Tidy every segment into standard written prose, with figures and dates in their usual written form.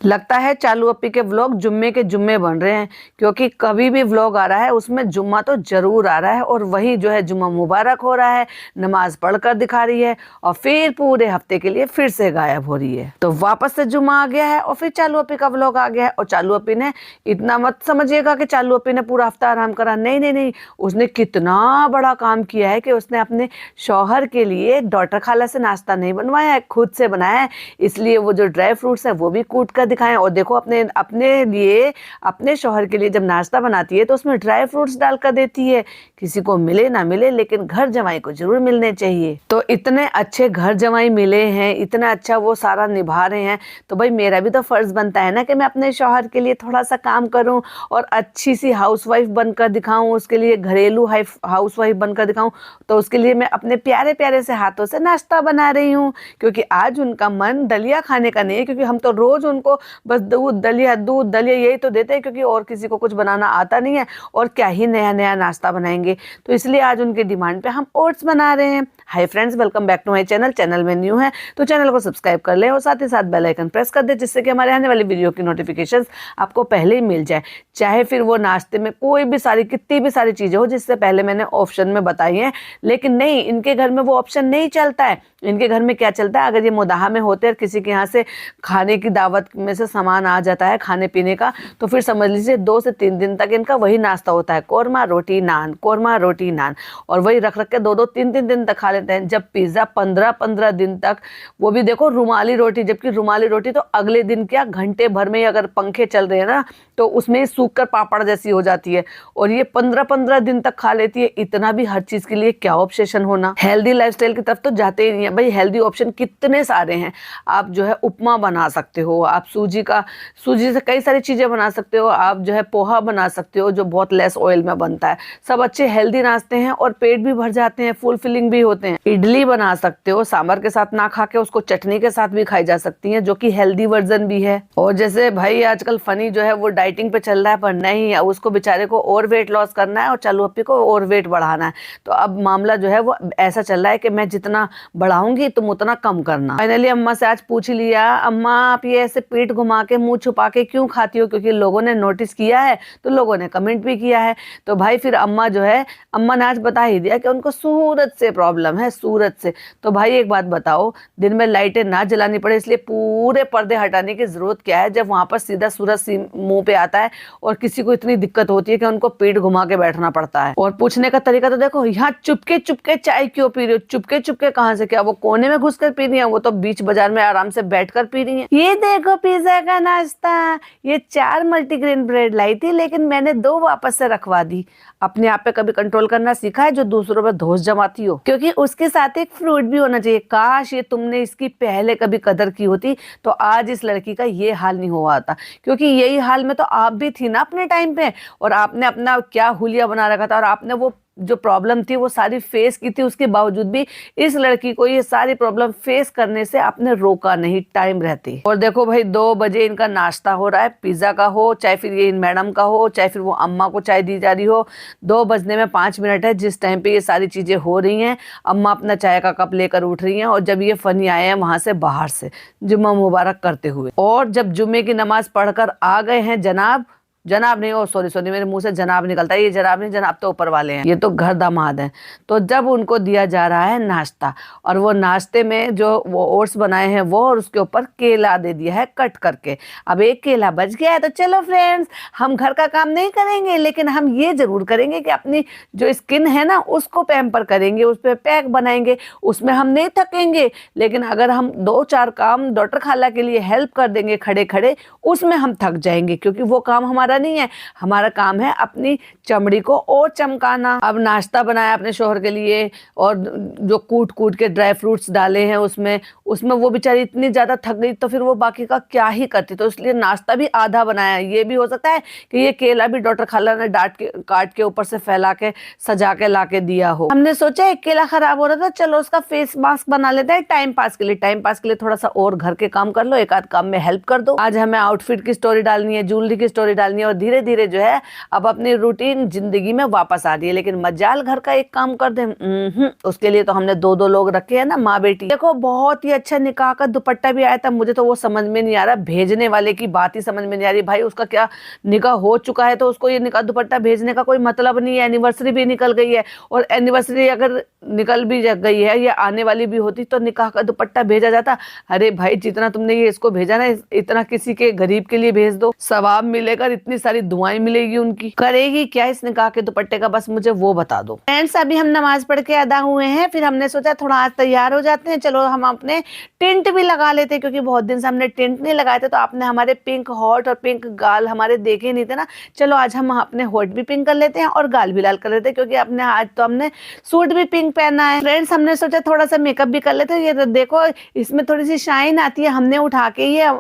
लगता है चालू अपी के व्लॉग जुम्मे के जुम्मे बन रहे हैं, क्योंकि कभी भी व्लॉग आ रहा है उसमें जुम्मा तो जरूर आ रहा है और वही जो है जुम्मा मुबारक हो रहा है, नमाज पढ़कर दिखा रही है और फिर पूरे हफ्ते के लिए फिर से गायब हो रही है। तो वापस से जुम्मा आ गया है और फिर चालू अपी का व्लॉग आ गया है। और चालू अपी ने, इतना मत समझिएगा कि चालू अपी ने पूरा हफ्ता आराम करा, नहीं नहीं नहीं, उसने कितना बड़ा काम किया है कि उसने अपने शौहर के लिए डॉटर खाला से नाश्ता नहीं बनवाया है, खुद से बनाया है। इसलिए वो जो ड्राई फ्रूट्स है वो भी कूट कर दिखाएं। और देखो अपने अपने लिए, अपने शौहर के लिए जब नाश्ता बनाती है तो उसमें ड्राई फ्रूट्स डालकर देती है। किसी को मिले ना मिले, लेकिन घर जमाई को जरूर मिलने चाहिए। तो इतने अच्छे घर जमाई मिले हैं, इतना अच्छा वो सारा निभा रहे हैं, तो भाई मेरा भी तो फर्ज बनता है ना कि मैं अपने शौहर के लिए थोड़ा सा काम करूं और अच्छी सी हाउसवाइफ बनकर दिखाऊं, उसके लिए घरेलू हाउसवाइफ बनकर दिखाऊं। तो उसके लिए मैं अपने प्यारे प्यारे से हाथों से नाश्ता बना रही हूँ, क्योंकि आज उनका मन दलिया खाने का नहीं है, क्योंकि हम तो रोज उनको बस दूध दलिया यही तो देते हैं, क्योंकि और किसी को कुछ बनाना आता नहीं है और क्या ही नया नया नाश्ता बनाएंगे। तो इसलिए आज उनके डिमांड पे हम ओट्स बना रहे हैं। Hi friends, welcome back to my channel में न्यू है तो चैनल को सब्सक्राइब कर लें और साथ ही साथ बेल आइकन प्रेस कर दें, जिससे कि हमारे आने वाली वीडियो की नोटिफिकेशंस आपको पहले ही मिल जाए। चाहे फिर वो नाश्ते में कोई भी कितनी भी सारी चीजें हो, जिससे पहले मैंने ऑप्शन में बताई हैं, लेकिन नहीं, इनके घर में वो ऑप्शन नहीं चलता है। इनके घर में क्या चलता है, अगर ये मुदाहा में होते हैं किसी के यहाँ से खाने की दावत में से सामान आ जाता है खाने पीने का, तो फिर समझ लीजिए 2 से 3 दिन तक इनका वही नाश्ता होता है, कोरमा रोटी नान, कोरमा रोटी नान, और वही रख रख के 2-2 3-3 दिन तक खा लेते हैं। जब पिज्जा 15-15 दिन तक, वो भी देखो रुमाली रोटी, जबकि रुमाली रोटी तो अगले दिन क्या घंटे भर में ही अगर पंखे चल रहे हैं ना तो उसमें ही सूख कर पापड़ जैसी हो जाती है, और ये 15-15 दिन तक खा लेती है। इतना भी हर चीज के लिए क्या ऑब्सेशन होना। हेल्दी लाइफस्टाइल की तरफ तो जाते ही नहीं है भाई। हेल्दी ऑप्शन कितने सारे हैं। आप जो है उपमा बना सकते हो, आप सूजी से कई सारी चीजें बना सकते हो, आप जो है पोहा बना सकते हो जो बहुत लेस ऑयल में बनता है। सब अच्छे हेल्दी नाश्ते हैं और पेट भी भर जाते हैं, फुल फिलिंग भी होते हैं। इडली बना सकते हो, सांभर के साथ ना खा के उसको चटनी के साथ भी खाई जा सकती है, जो कि हेल्दी वर्जन भी है। और जैसे भाई आजकल फनी जो है वो डाइटिंग पे चल रहा है, पर नहीं, उसको बेचारे को और वेट लॉस करना है और चालू अपी को और वेट बढ़ाना है। तो अब मामला जो है वो ऐसा चल रहा है कि मैं जितना बढ़ाऊंगी तुम उतना कम करना। फाइनली अम्मा से आज पूछ लिया, अम्मा आप ये ऐसे पीठ घुमा के मुंह छुपा के क्यों खाती हो, क्योंकि लोगों ने नोटिस किया है, तो लोगों ने कमेंट भी किया है। तो भाई फिर अम्मा जो है, अम्मा ने आज बता ही दिया कि उनको सूरत से प्रॉब्लम है, सूरत से। तो भाई एक बात बताओ, दिन में लाइटें ना जलानी पड़े इसलिए पूरे पर्दे हटाने की जरूरत क्या है, जब वहां पर सीधा सूरज मुंह पे आता है और किसी को इतनी दिक्कत होती है कि उनको पीठ घुमा के बैठना पड़ता है। और पूछने का तरीका तो देखो, यहाँ चुपके चुपके चाय क्यों पी रही हो, चुपके चुपके कहाँ से, क्या वो कोने में घुस कर पी रही है, वो तो बीच बाजार में आराम से बैठ कर पी रही है। ये देखो पिज्जा का नाश्ता, ये 4 मल्टीग्रेन ब्रेड लाई थी लेकिन मैंने 2 वापस से रखवा दी। अपने आप पे कभी कंट्रोल करना सीखा है जो दूसरों पर धोस जमाती हो, क्योंकि उसके साथ एक फ्रूट भी होना चाहिए। काश ये तुमने इसकी पहले कभी कदर की होती तो आज इस लड़की का ये हाल नहीं हुआ था, क्योंकि यही हाल में तो आप भी थी ना अपने टाइम पे, और आपने अपना क्या हुलिया बना रखा था, और आपने वो जो प्रॉब्लम थी वो सारी फेस की थी। उसके बावजूद भी इस लड़की को ये सारी प्रॉब्लम फेस करने से आपने रोका नहीं टाइम रहते। और देखो भाई 2 बजे इनका नाश्ता हो रहा है, पिज्जा का हो, चाहे फिर ये इन मैडम का हो, चाहे फिर वो अम्मा को चाय दी जा रही हो। 2 बजने में 5 मिनट है जिस टाइम पे ये सारी चीजें हो रही हैं। अम्मा अपना चाय का कप लेकर उठ रही हैं, और जब ये फनी आए हैं वहां से बाहर से जुम्मा मुबारक करते हुए, और जब जुम्मे की नमाज पढ़कर आ गए हैं जनाब नहीं, ओ सॉरी मेरे मुंह से जनाब निकलता है, ये जनाब नहीं, जनाब तो ऊपर वाले हैं, ये तो घर दामाद हैं। तो जब उनको दिया जा रहा है नाश्ता, और वो नाश्ते में जो वो ओट्स बनाए हैं वो, और उसके ऊपर केला दे दिया है कट करके। अब एक केला बच गया है, तो चलो फ्रेंड्स, हम घर का काम नहीं करेंगे, लेकिन हम ये जरूर करेंगे कि अपनी जो स्किन है ना उसको पैम्पर करेंगे, उस पर पैक बनाएंगे, उसमें हम नहीं थकेंगे। लेकिन अगर हम 2-4 काम डॉक्टर खाला के लिए हेल्प कर देंगे खड़े खड़े, उसमें हम थक जाएंगे, क्योंकि वो काम हमारा नहीं है। हमारा काम है अपनी चमड़ी को और चमकाना। अब नाश्ता बनाया अपने शोहर के लिए, और जो कूट कूट के ड्राई फ्रूट्स डाले हैं उसमें वो बेचारी इतनी ज्यादा थक गई, तो फिर वो बाकी का क्या ही करती। तो इसलिए नाश्ता भी आधा बनाया। ये भी हो सकता है कि ये केला भी डॉक्टर खाला ने काट के ऊपर से फैला के सजा के ला के दिया हो। हमने सोचा एक केला खराब हो रहा था, चलो उसका फेस मास्क बना लेते हैं टाइम पास के लिए थोड़ा सा और घर के काम कर लो, एक आध काम में हेल्प कर दो। आज हमें आउटफिट की स्टोरी डालनी है, ज्वेलरी की स्टोरी डालनी है, है और धीरे धीरे जो है अब अपनी रूटीन जिंदगी में वापस आ रही है। लेकिन मजाल घर का एक काम कर दे, उसके लिए तो हमने 2-2 लोग रखे हैं ना, माँ बेटी। देखो बहुत ही अच्छा निकाह का दुपट्टा भी आया था, मुझे तो वो समझ में नहीं आ रहा, भेजने वाले की बात ही समझ में नहीं आ रही। भाई उसका क्या निकाह हो चुका है तो उसको ये निकाह दुपट्टा भेजने का कोई मतलब नहीं है। एनिवर्सरी भी निकल गई है, और एनिवर्सरी अगर निकल भी गई है या आने वाली भी होती तो निकाह का दुपट्टा भेजा जाता। अरे भाई जितना तुमने ये इसको भेजा ना, इतना किसी के गरीब के लिए भेज दो, सवाब मिलेगा, इतनी सारी दुआएं मिलेगी उनकी। करेगी क्या इस निकाह के दुपट्टे का, बस मुझे वो बता दो। फ्रेंड्स अभी हम नमाज पढ़ के अदा हुए हैं, फिर हमने सोचा थोड़ा आज तैयार हो जाते हैं, चलो हम अपने टेंट भी लगा लेते हैं, क्योंकि बहुत दिन से हमने टेंट नहीं लगाए थे। तो आपने हमारे पिंक हॉट और पिंक गाल हमारे देखे नहीं थे ना, चलो आज हम अपने हॉट भी पिंक कर लेते हैं और गाल भी लाल कर लेते हैं, क्योंकि अपने आज तो हमने सूट भी पिंक पहना है। फ्रेंड्स हमने सोचा थोड़ा सा मेकअप भी कर लेते हैं। ये देखो इसमें थोड़ी सी शाइन आती है, हमने उठा के ये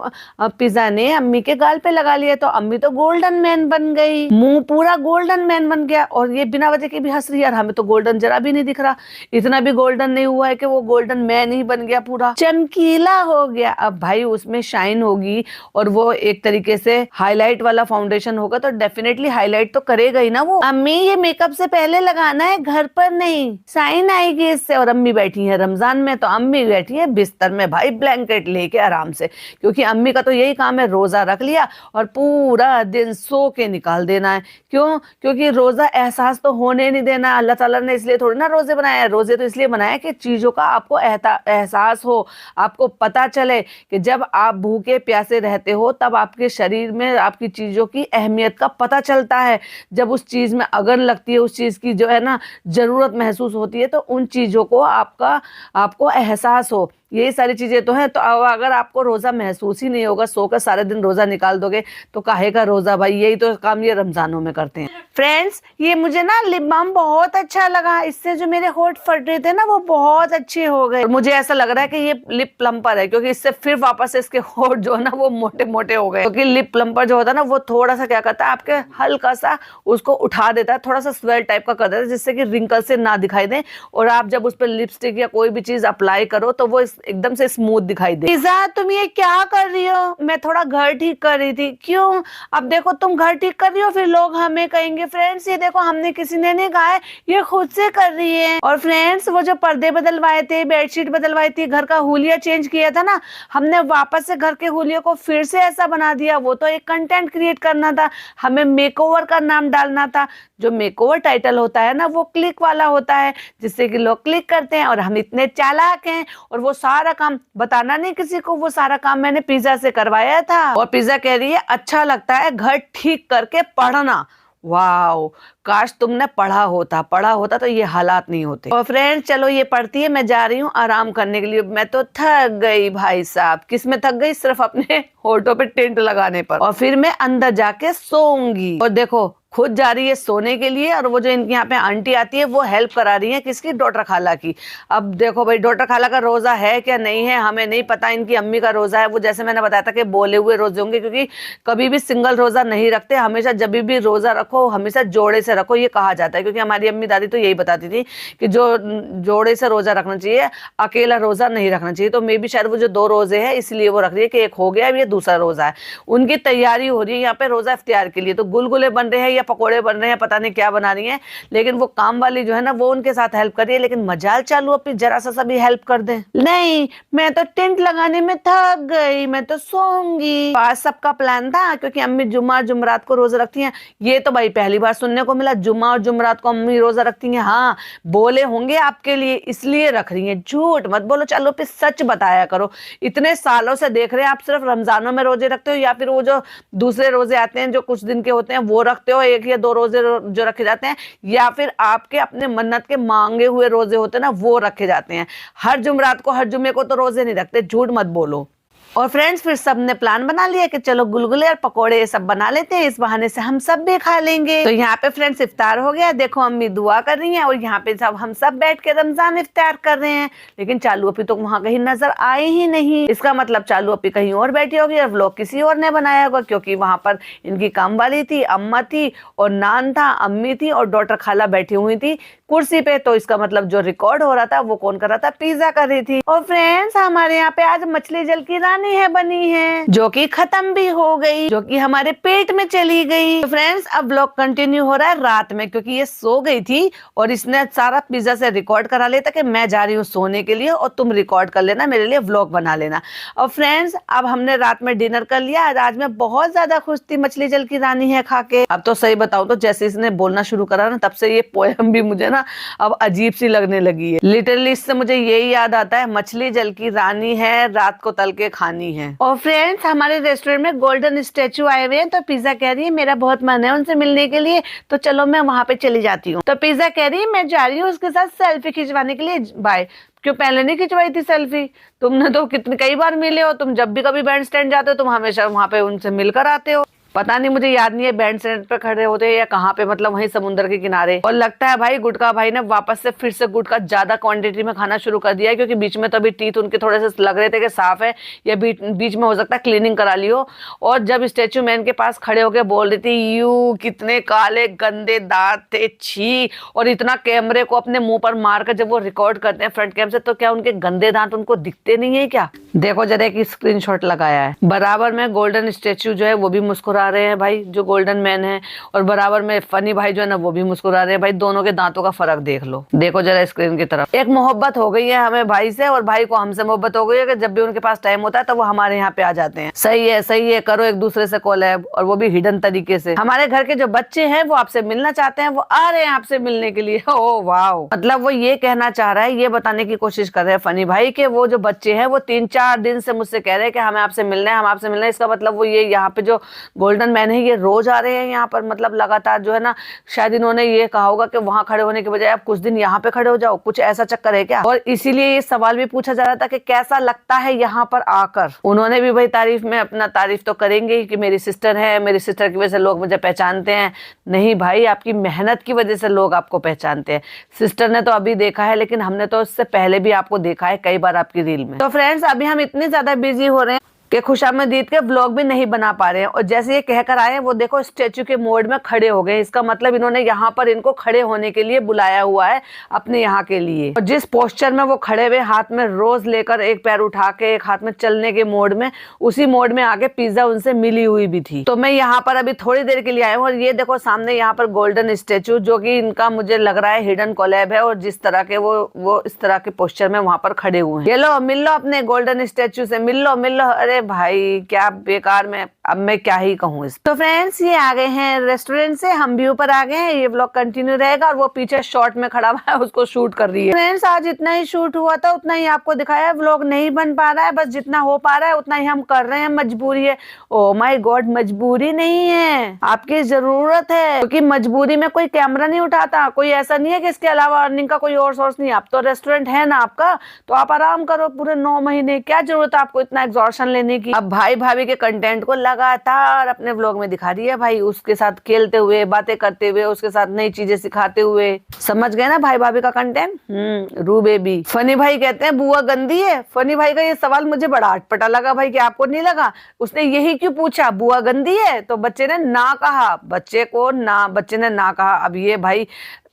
पिज्जा ने अम्मी के गाल पे लगा लिया, तो अम्मी तो गोल्डन मैन बन गई, मुंह पूरा गोल्डन मैन बन गया। और ये बिना वजह के भी हंस रही है, यार हमें तो गोल्डन जरा भी नहीं दिख रहा, इतना भी गोल्डन नहीं हुआ है कि वो गोल्डन मैन ही बन गया, पूरा चमकीला हो गया। अब भाई उसमें शाइन होगी और वो एक तरीके से हाईलाइट वाला फाउंडेशन होगा, तो डेफिनेटली हाईलाइट तो करेगा ही ना वो। अम्मी ये मेकअप से पहले लगाना है, घर पर नहीं, शाइन आएगी इससे। और अम्मी बैठी है रमजान में, तो अम्मी बैठी है बिस्तर में भाई ब्लैंकेट लेके आराम से, क्योंकि अम्मी का तो यही काम है, रोजा रख लिया और पूरा दिन सो के निकाल देना है। क्यों? क्योंकि रोजा एहसास तो होने नहीं देना। अल्लाह ताला ने इसलिए थोड़ी ना रोजे बनाए हैं, रोजे तो इसलिए बनाए कि चीजों का आपको एहसास हो, आपको पता चले कि जब आप भूखे प्यासे रहते हो तब आपके शरीर में आपकी चीजों की अहमियत का पता चलता है। जब उस चीज में अगर लगती है, उस चीज की जो है ना जरूरत महसूस होती है, तो उन चीजों को आपको एहसास हो। यही सारी चीजें तो हैं। तो अगर आपको रोजा महसूस ही नहीं होगा, सोकर सारे दिन रोजा निकाल दोगे, तो काहे का रोजा भाई। यही तो काम ये रमजानों में करते हैं। फ्रेंड्स ये मुझे ना लिप बाम बहुत अच्छा लगा, इससे जो मेरे होठ फट रहे थे ना वो बहुत अच्छे हो गए। मुझे ऐसा लग रहा है कि ये लिप प्लम्पर है, क्योंकि इससे फिर वापस इसके होठ जो है ना वो मोटे मोटे हो गए। क्योंकि लिप प्लम्पर जो होता है ना वो थोड़ा सा क्या करता है, आपके हल्का सा उसको उठा देता है, थोड़ा सा स्वेल टाइप का कर देता है, जिससे कि रिंकल से ना दिखाई दे। और आप जब उस पर लिपस्टिक या कोई भी चीज अप्लाई करो तो वो एकदम से स्मूथ दिखाई दे। पिज़्ज़ा तुम ये क्या कर रही हो? मैं थोड़ा घर ठीक कर रही थी। क्यों? अब देखो तुम घर ठीक कर रही हो, फिर लोग हमें कहेंगे। फ्रेंड्स ये देखो हमने किसी ने नहीं कहा है, ये खुद से कर रही है। और फ्रेंड्स वो जो पर्दे बदलवाए थे, बेडशीट बदलवाई थी, घर का हुलिया चेंज किया था ना, हमने वापस से घर के हुलिया को फिर से ऐसा बना दिया। वो तो एक कंटेंट क्रिएट करना था, हमें मेकओवर का नाम डालना था। जो मेकओवर टाइटल होता है ना वो क्लिक वाला होता है, जिससे कि लोग क्लिक करते हैं। और हम इतने चालाक हैं, और वो सारा काम बताना नहीं किसी को, वो सारा काम मैंने पिज़्ज़ा से करवाया था। और पिज़्ज़ा कह रही है अच्छा लगता है घर ठीक करके पढ़ना। वाओ, काश तुमने पढ़ा होता तो ये हालात नहीं होते। और फ्रेंड्स चलो ये पढ़ती है, मैं जा रही हूँ आराम करने के लिए। मैं तो थक गई भाई साहब। किस में थक गई? सिर्फ अपने होठों पे टेंट लगाने पर। और फिर मैं अंदर जाके सोऊंगी। और देखो खुद जा रही है सोने के लिए, और वो जो इनके यहाँ पे आंटी आती है वो हेल्प करा रही है किसकी? डॉक्टर खाला की। अब देखो भाई डॉक्टर खाला का रोजा है क्या नहीं है हमें नहीं पता, इनकी अम्मी का रोजा है। वो जैसे मैंने बताया था कि बोले हुए रोजे होंगे, क्योंकि कभी भी सिंगल रोजा नहीं रखते, हमेशा जब भी रोजा रखो हमेशा जोड़े से रखो, ये कहा जाता है। क्योंकि हमारी अम्मी दादी तो यही बताती थी कि जो जोड़े से रोजा रखना चाहिए, अकेला रोजा नहीं रखना चाहिए। तो मे भी शायद वो जो 2 रोजे है इसलिए वो रख रही है कि एक हो गया, अब ये दूसरा रोजा है। उनकी तैयारी हो रही है यहाँ पे रोजा इफ्तियार के लिए। तो गुलगुले बन रहे हैं, पकोड़े बन रहे हैं, पता नहीं क्या बना रही हैं, लेकिन वो काम वाली जो है ना वो उनके साथ हेल्प कर रही है। लेकिन मजाल चालू अपनी जरा सा भी हेल्प कर दे। नहीं मैं तो टेंट लगाने में थक गई, मैं तो सोऊंगी। आज सबका प्लान था, क्योंकि अम्मी जुम्मा और जुमरात को रोजा रखती हैं। ये तो भाई पहली बार सुनने को मिला, जुम्मा और जुमरात को अम्मी रोजा रखती हैं। हाँ बोले होंगे आपके लिए इसलिए रख रही हैं, झूठ मत बोलो। चलो फिर सच बताया करो। इतने सालों से देख रहे हैं आप सिर्फ रमजानों में रोजे रखते हो, या फिर वो जो दूसरे रोजे आते हैं जो कुछ दिन के होते हैं वो रखते हो, 1 या 2 रोजे जो रखे जाते हैं, या फिर आपके अपने मन्नत के मांगे हुए रोजे होते हैं ना वो रखे जाते हैं। हर जुमरात को हर जुम्मे को तो रोजे नहीं रखते, झूठ मत बोलो। और फ्रेंड्स फिर सबने प्लान बना लिया कि चलो गुलगुले और पकोड़े ये सब बना लेते हैं, इस बहाने से हम सब भी खा लेंगे। तो यहाँ पे फ्रेंड्स इफ्तार हो गया। देखो अम्मी दुआ कर रही हैं, और यहाँ पे सब हम सब बैठ के रमजान इफ्तार कर रहे हैं। लेकिन चालू अपी तो वहाँ कहीं नजर आए ही नहीं। इसका मतलब चालू अपी कहीं और बैठी होगी और व्लॉग किसी और ने बनाया होगा, क्योंकि वहां पर इनकी काम वाली थी, अम्मा थी और नान था, अम्मी थी और डॉक्टर खाला बैठी हुई थी कुर्सी पे। तो इसका मतलब जो रिकॉर्ड हो रहा था वो कौन कर रहा था? पिज़्ज़ा कर रही थी। और फ्रेंड्स हमारे यहाँ पे आज मछली जल की रानी रानी है बनी है, जो कि खत्म भी हो गई, जो कि हमारे पेट में चली गई। तो फ्रेंड्स अब व्लॉग कंटिन्यू हो रहा है रात में, क्योंकि ये सो गई थी और इसने सारा पिज्जा से रिकॉर्ड करा लेता कि मैं जा रही हूँ सोने के लिए और तुम रिकॉर्ड कर लेना, मेरे लिए व्लॉग बना लेना। और फ्रेंड्स अब हमने रात में डिनर कर लिया। आज मैं बहुत ज्यादा खुश थी, मछली जल की रानी है खा के। अब तो सही बताऊं तो जैसे इसने बोलना शुरू करा ना, तब से ये पोयम भी मुझे ना अब अजीब सी लगने लगी है। लिटरली इससे मुझे यही याद आता है, मछली जल की रानी है, रात को तल के खानी है। और फ्रेंड्स हमारे रेस्टोरेंट में गोल्डन स्टैचू आए हुए हैं, तो पिज्जा कह रही है मेरा बहुत मन है उनसे मिलने के लिए, तो चलो मैं वहां पे चली जाती हूँ। तो पिज्जा कह रही है मैं जा रही हूँ उसके साथ सेल्फी खिंचवाने के लिए, बाय। क्यों पहले नहीं खिंचवाई थी सेल्फी? तुमने तो कितने कई बार मिले हो, तुम जब भी कभी बैंड स्टैंड जाते हो तुम हमेशा वहां पे उनसे मिलकर आते हो। पता नहीं, मुझे याद नहीं है बैंड स्टैंड पे खड़े होते या कहाँ पे, मतलब वहीं समुद्र के किनारे। और लगता है भाई गुटका भाई ने वापस से फिर से गुटका ज्यादा क्वांटिटी में खाना शुरू कर दिया है, क्योंकि बीच में तो अभी टीथ उनके थोड़े से लग रहे थे कि साफ है, या बीच में हो सकता है क्लीनिंग करा लियो। और जब स्टैचू मैन के पास खड़े होकर बोल रही थी यू कितने काले गंदे दांत थे, छी, और इतना कैमरे को अपने मुंह पर मार कर जब वो रिकॉर्ड करते हैं फ्रंट कैम से, तो क्या उनके गंदे दांत उनको दिखते नहीं है क्या? देखो जरा एक स्क्रीनशॉट लगाया है। बराबर में गोल्डन स्टैचू जो है वो भी मुस्कुरा रहे हैं भाई, जो गोल्डन मैन है, और बराबर में फनी भाई जो है ना वो भी मुस्कुरा रहे हैं भाई। दोनों के दांतों का फर्क देख लो, देखो जरा स्क्रीन की तरफ। एक मोहब्बत हो गई है हमें भाई से, और भाई को हमसे मोहब्बत हो गई है कि जब भी उनके पास टाइम होता है तो वो हमारे यहाँ पे आ जाते हैं। सही है, करो एक दूसरे से कोलैब, और वो भी हिडन तरीके से। हमारे घर के जो बच्चे हैं वो आपसे मिलना चाहते हैं, वो आ रहे हैं आपसे मिलने के लिए। ओ वाह, मतलब वो ये कहना चाह रहा है, ये बताने की कोशिश कर रहे हैं फनी भाई के वो जो बच्चे हैं वो 3-4 दिन से मुझसे कह रहे हैं कि हमें आपसे मिलना है, हम आपसे मिलना है। इसका मतलब वो ये यहाँ पे जो गोल्डन मैन है ये रोज आ रहे हैं यहाँ पर, मतलब लगातार जो है ना, शायद इन्होंने ये कहा होगा कि वहां खड़े होने के बजाय आप कुछ दिन यहाँ पे खड़े हो जाओ, कुछ ऐसा चक्कर है क्या? और इसीलिए ये सवाल भी पूछा जा रहा था कि कैसा लगता है यहाँ पर आकर। उन्होंने भी भाई तारीफ में अपना तारीफ तो करेंगे ही कि मेरी सिस्टर है, मेरी सिस्टर की वजह से लोग मुझे पहचानते हैं। नहीं भाई, आपकी मेहनत की वजह से लोग आपको पहचानते हैं। सिस्टर ने तो अभी देखा है, लेकिन हमने तो उससे पहले भी आपको देखा है कई बार आपकी रील में। तो फ्रेंड्स अभी हम इतने ज्यादा बिजी हो रहे हैं कि खुशामदीद के व्लॉग भी नहीं बना पा रहे हैं। और जैसे ये कहकर आए वो देखो स्टैचू के मोड में खड़े हो गए, इसका मतलब इन्होंने यहाँ पर इनको खड़े होने के लिए बुलाया हुआ है अपने यहाँ के लिए। और जिस पोस्चर में वो खड़े हुए, हाथ में रोज लेकर, एक पैर उठा के, एक हाथ में चलने के मोड में, उसी मोड में आगे पिज्जा उनसे मिली हुई भी थी। तो मैं यहाँ पर अभी थोड़ी देर के लिए आया हूँ, और ये देखो सामने यहाँ पर गोल्डन स्टैचू, जो कि इनका मुझे लग रहा है हिडन कोलैब है, और जिस तरह के वो इस तरह के पोस्चर में वहां पर खड़े हुए हैं। ये लो मिल लो अपने गोल्डन स्टैचू से, मिल लो। अरे भाई क्या बेकार में, अब मैं क्या ही कहूँ इस। तो फ्रेंड्स ये आ गए हैं रेस्टोरेंट से, हम भी ऊपर आ गए हैं। ये व्लॉग कंटिन्यू रहेगा, और वो पीछे शॉट में खड़ा हुआ है, उसको शूट कर रही है। फ्रेंड्स आज इतना ही शूट हुआ था, उतना ही आपको दिखाया। व्लॉग नहीं बन पा रहा है, बस जितना हो पा रहा है उतना ही हम कर रहे हैं, मजबूरी है। ओ माय गॉड, मजबूरी नहीं है, आपकी जरूरत है, क्योंकि मजबूरी में कोई कैमरा नहीं उठाता। कोई ऐसा नहीं है कि इसके अलावा अर्निंग का कोई और सोर्स नहीं। आप तो रेस्टोरेंट है ना आपका, तो आप आराम करो पूरे 9 महीने, क्या जरूरत है आपको इतना एग्जॉर्शन लेने की। अब भाई भाभी के कंटेंट को लगातार अपने व्लॉग में दिखा रही है भाई, उसके साथ खेलते हुए, बातें करते हुए, उसके साथ नई चीजें सिखाते हुए। समझ गए ना भाई भाभी का कंटेंट। रू बेबी। फनी भाई कहते हैं बुआ गंदी है। फनी भाई का ये सवाल मुझे बड़ा अटपटा लगा भाई, कि आपको नहीं लगा? उसने यही क्यों पूछा, बुआ गंदी है? तो बच्चे ने ना कहा, बच्चे ने ना कहा। अब ये भाई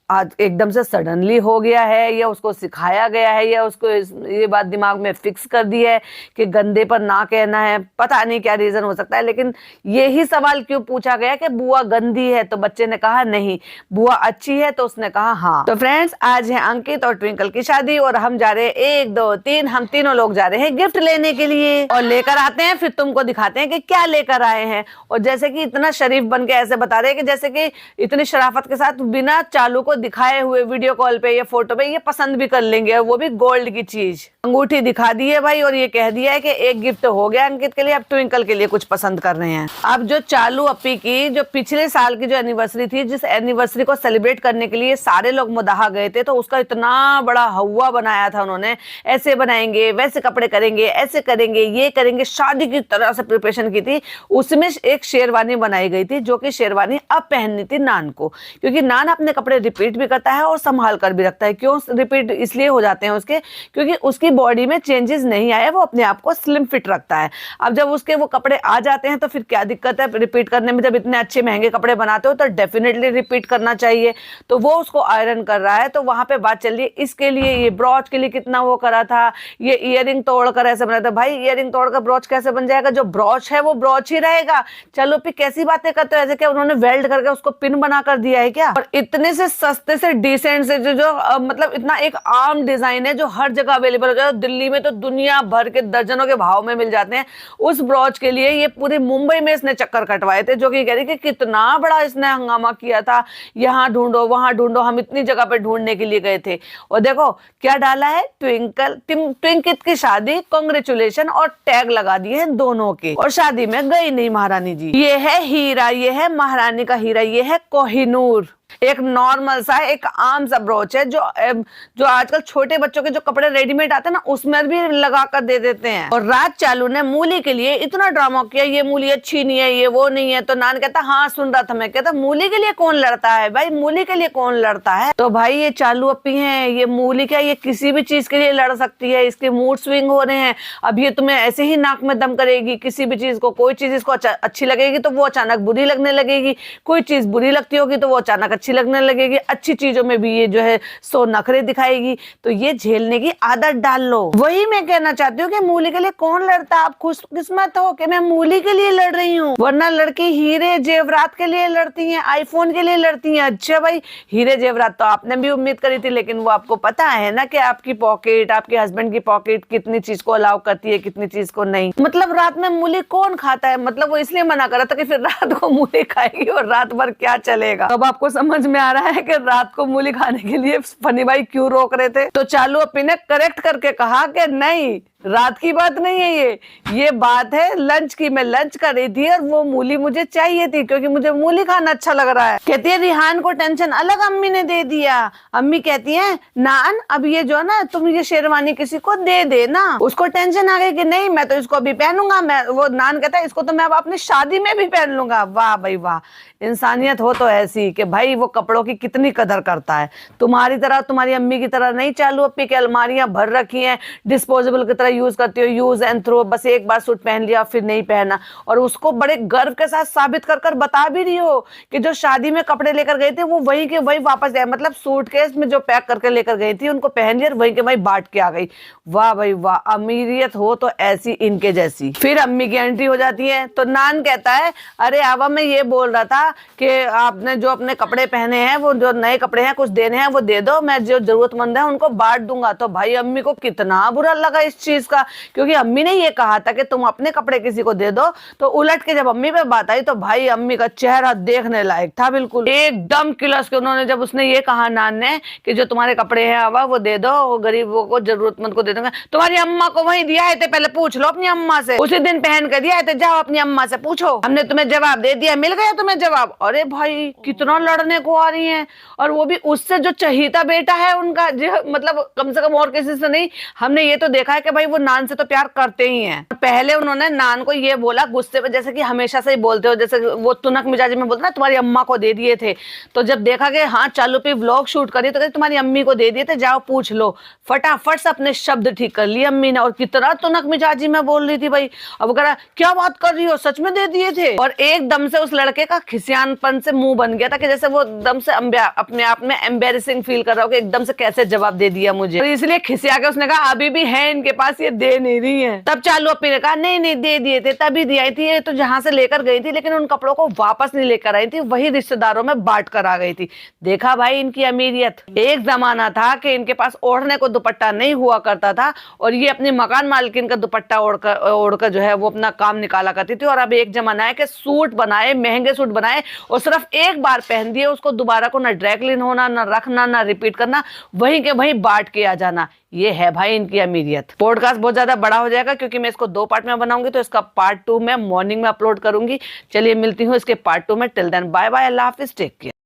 आज एकदम से सडनली हो गया है, या उसको सिखाया गया है, या उसको ये बात दिमाग में फिक्स कर दी है कि गंदे पर ना कहना है। पता नहीं क्या रीजन हो सकता है, लेकिन यही सवाल क्यों पूछा गया कि बुआ गंदी है? तो बच्चे ने कहा नहीं, बुआ अच्छी है, तो उसने कहा हाँ। तो फ्रेंड्स आज है अंकित और ट्विंकल की शादी, और हम जा रहे हैं 1 2 3, हम तीनों लोग जा रहे हैं गिफ्ट लेने के लिए। और लेकर आते हैं, फिर तुमको दिखाते हैं कि क्या लेकर आए हैं। और जैसे कि इतना शरीफ बन के ऐसे बता रहे हैं कि जैसे कि इतनी शराफत के साथ बिना चालू को दिखाए हुए वीडियो कॉल पे या फोटो पे ये पसंद भी कर लेंगे, वो भी गोल्ड की चीज। अंगूठी दिखा दी है भाई, और ये कह दिया है कि एक गिफ्ट हो गया अंकित के लिए, अब ट्विंकल के लिए कुछ पसंद कर रहे हैं। अब जो चालू अपी की जो पिछले साल की जो एनिवर्सरी थी, जिस एनिवर्सरी को सेलिब्रेट करने के लिए सारे लोग मुदाहा गए थे, तो उसका इतना बड़ा हवा बनाया था उन्होंने। ऐसे बनाएंगे, वैसे कपड़े करेंगे, ऐसे करेंगे, ये करेंगे, शादी की तरह से प्रिपरेशन की थी। उसमें एक शेरवानी बनाई गई थी, जो कि शेरवानी अब पहननी थी नान को, क्योंकि नान अपने कपड़े रिपीट रिपीट भी करता है और संभाल कर भी रखता है। क्यों रिपीट इसलिए हो जाते हैं उसके, क्योंकि उसकी बॉडी में चेंजेस नहीं आए, वो अपने आप को स्लिम फिट रखता है। अब जब उसके वो कपड़े आ जाते हैं तो फिर क्या दिक्कत है रिपीट करने में? जब इतने अच्छे महंगे कपड़े बनाते हो तो डेफिनेटली रिपीट करना चाहिए। तो वो उसको आयरन कर रहा है, तो वहां पे बात चल रही है इसके लिए, ये ब्रॉच के लिए कितना वो करा था, ये ईयरिंग तोड़कर ऐसे बना था। भाई ईयरिंग तोड़कर ब्रॉच कैसे बन जाएगा? जो ब्रॉच है वो ब्रॉच ही रहेगा। चलो फिर कैसी बातें करते हो, ऐसे क्या उन्होंने वेल्ड करके उसको पिन बना कर दिया है क्या? और इतने से सस्ते से डिसेंट से जो मतलब इतना एक आम डिजाइन है जो हर जगह अवेलेबल हो जाता है। दिल्ली में तो दुनिया भर के दर्जनों के भाव में मिल जाते हैं। उस ब्रॉच के लिए ये पूरे मुंबई में इसने चक्कर कटवाए थे, जो कि कह रही कि कितना बड़ा इसने हंगामा किया था, यहाँ ढूंढो वहां ढूंढो, हम इतनी जगह पे ढूंढने के लिए गए थे। और देखो क्या डाला है, ट्विंकित की शादी, कांग्रेचुलेशन, और टैग लगा दिए हैं दोनों के। और शादी में गई नहीं महारानी जी। ये है हीरा, ये है महारानी का हीरा, ये है कोहिनूर। एक नॉर्मल सा एक आम सा ब्रोच है जो आजकल छोटे बच्चों के जो कपड़े रेडीमेड आते हैं ना उसमें भी लगा कर दे देते हैं। और राज चालू ने मूली के लिए इतना ड्रामा किया, ये मूली अच्छी नहीं है, ये वो नहीं है। तो नान कहता हाँ सुन रहा था मैं, कहता मूली के लिए कौन लड़ता है भाई, मूली के लिए कौन लड़ता है? तो भाई ये चालू अपी है, ये मूली क्या, ये किसी भी चीज के लिए लड़ सकती है, इसके मूड स्विंग हो रहे हैं। अब ये तुम्हें ऐसे ही नाक में दम करेगी किसी भी चीज को, कोई चीज इसको अच्छी लगेगी तो वो अचानक बुरी लगने लगेगी, कोई चीज बुरी लगती होगी तो वो अचानक अच्छी लगने लगेगी। अच्छी चीजों में भी ये जो है सो नखरे दिखाएगी। तो ये झेलने की आदत डाल लो। वही मैं कहना चाहती हूँ कि मूली के लिए कौन लड़ता? आप खुशकिस्मत हो कि मैं मूली के लिए लड़ रही हूँ, वरना लड़की हीरे जेवरात के लिए लड़ती हैं, आईफोन के लिए लड़ती हैं। अच्छा भाई हीरे जेवरात तो आपने भी उम्मीद करी थी, लेकिन वो आपको पता है ना कि आपकी पॉकेट, आपके हस्बैंड की पॉकेट कितनी चीज को अलाउ करती है, कितनी चीज को नहीं। मतलब रात में मूली कौन खाता है? मतलब वो इसलिए मना करा था कि फिर रात को मूली खाएगी और रात भर क्या चलेगा। अब आपको समझ में आ रहा है कि रात को मूली खाने के लिए फनी भाई क्यों रोक रहे थे। तो चालू अपी ने करेक्ट करके कहा कि नहीं, रात की बात नहीं है, ये बात है लंच की। मैं लंच कर रही थी और वो मूली मुझे चाहिए थी क्योंकि मुझे मूली खाना अच्छा लग रहा है। कहती है रिहान को टेंशन अलग अम्मी ने दे दिया। अम्मी कहती है नान अब ये जो ना तुम ये शेरवानी किसी को दे देना। उसको टेंशन आ गई कि नहीं मैं तो इसको अभी पहनूंगा। मैं वो नान कहता है इसको तो मैं अब अपनी शादी में भी पहन लूंगा। वाह भाई वाह, इंसानियत हो तो ऐसी कि भाई वो कपड़ों की कितनी कदर करता है। तुम्हारी तरह, तुम्हारी अम्मी की तरह नहीं चालू अपी के अलमारियां भर रखी हैं, डिस्पोजेबल की तरह यूज करती हो, यूज एंड थ्रो, बस एक बार सूट पहन लिया फिर नहीं पहना। और उसको बड़े गर्व के साथ साबित कर कर बता भी रही हो कि जो शादी में कपड़े लेकर गए थे वो वही के वही वापस आए। मतलब सूटकेस में जो पैक करके लेकर गई थी उनको पहन लिया और वही के वही बांट के आ गई। वाह भाई वाह, अमीरियत हो तो ऐसी इनके जैसी। फिर अम्मी की एंट्री हो जाती है तो नान कहता है अरे आवा मैं ये बोल रहा था कि आपने जो अपने कपड़े पहने हैं वो जो नए कपड़े हैं कुछ देने हैं वो दे दो, मैं जो जरूरतमंद है उनको बांट दूंगा। तो भाई अम्मी को कितना बुरा लगा इस चीज का, क्योंकि अम्मी ने ये कहा था कि तुम अपने कपड़े किसी को दे दो। तो उलट के जब अम्मी पे बात आई तो भाई अम्मी का चेहरा देखने लायक था, बिल्कुल एकदम किलस के। उन्होंने जब उसने ये कहा नान ने कि जो तुम्हारे कपड़े हैं आवा वो दे दो, वो गरीबों को जरूरतमंद को दे दूंगा। तुम्हारी अम्मा को वही दिया है थे, पहले पूछ लो अपनी अम्मा से, उसी दिन पहन कर दिया है थे, जाओ अपनी अम्मा से पूछो, हमने तुम्हें जवाब दे दिया, मिल गया तुम्हें जवाब। अरे भाई कितना लड़ने को आ रही है, और वो भी उससे जो चहीता बेटा है उनका, जो मतलब कम से कम और किसी से नहीं। हमने ये तो देखा है कि भाई वो नान से तो प्यार करते ही हैं। पहले उन्होंने नान को ये बोला गुस्से में, जैसे कि हमेशा से ही बोलते हो, जैसे वो तुनक मिजाजी में बोलते ना तुम्हारी अम्मा को दे दिए थे। तो जब देखा कि हाँ चालू पे व्लॉग शूट करी तो कहते तुम्हारी अम्मी को दे दिए थे, जाओ पूछ लो। फटाफट से अपने शब्द ठीक कर लिए अम्मी ने, और कितना तुनक मिजाजी में बोल रही थी भाई। अब कह रहा क्या बात कर रही हो, सच में दे दिए थे। और एकदम से उस लड़के का खिसियानपन से मुंह बन गया था कि जैसे वो एकदम से अपने आप में एम्बेरसिंग फील कर रहा हो कि एकदम से कैसे जवाब दे दिया मुझे। तो इसलिए खिसिया के उसने कहा अभी भी है इनके पास, ये दे नहीं रही है। तब चालू अपनी ने कहा नहीं नहीं दे दिए थे, तभी दी आई थी, ये तो जहां से लेकर गई थी, लेकिन उन कपड़ों को वापस नहीं लेकर आई थी, वही रिश्तेदारों में बांट कर आ गई थी। देखा भाई इनकी अमीरियत। एक जमाना था कि इनके पास ओढ़ने को दुपट्टा नहीं हुआ करता था और ये अपनी मकान मालकिन का दुपट्टा ओढ़कर जो है वो अपना काम निकाला करती थी। और अब एक जमाना है कि सूट बनाए, महंगे सूट बनाए और सिर्फ एक बार पहन दिए, उसको दोबारा को ना ड्राई क्लीन होना, ना रखना, ना रिपीट करना, वहीं के वहीं बांट के आ जाना। ये है भाई इनकी अमीरियत। पॉडकास्ट बहुत ज्यादा बड़ा हो जाएगा क्योंकि मैं इसको 2 पार्ट में बनाऊंगी, तो इसका पार्ट 2 मैं मॉर्निंग में अपलोड करूंगी। चलिए मिलती हूँ इसके पार्ट 2 में। टिल देन बाय बाय, अल्लाह हाफिज, टेक केयर।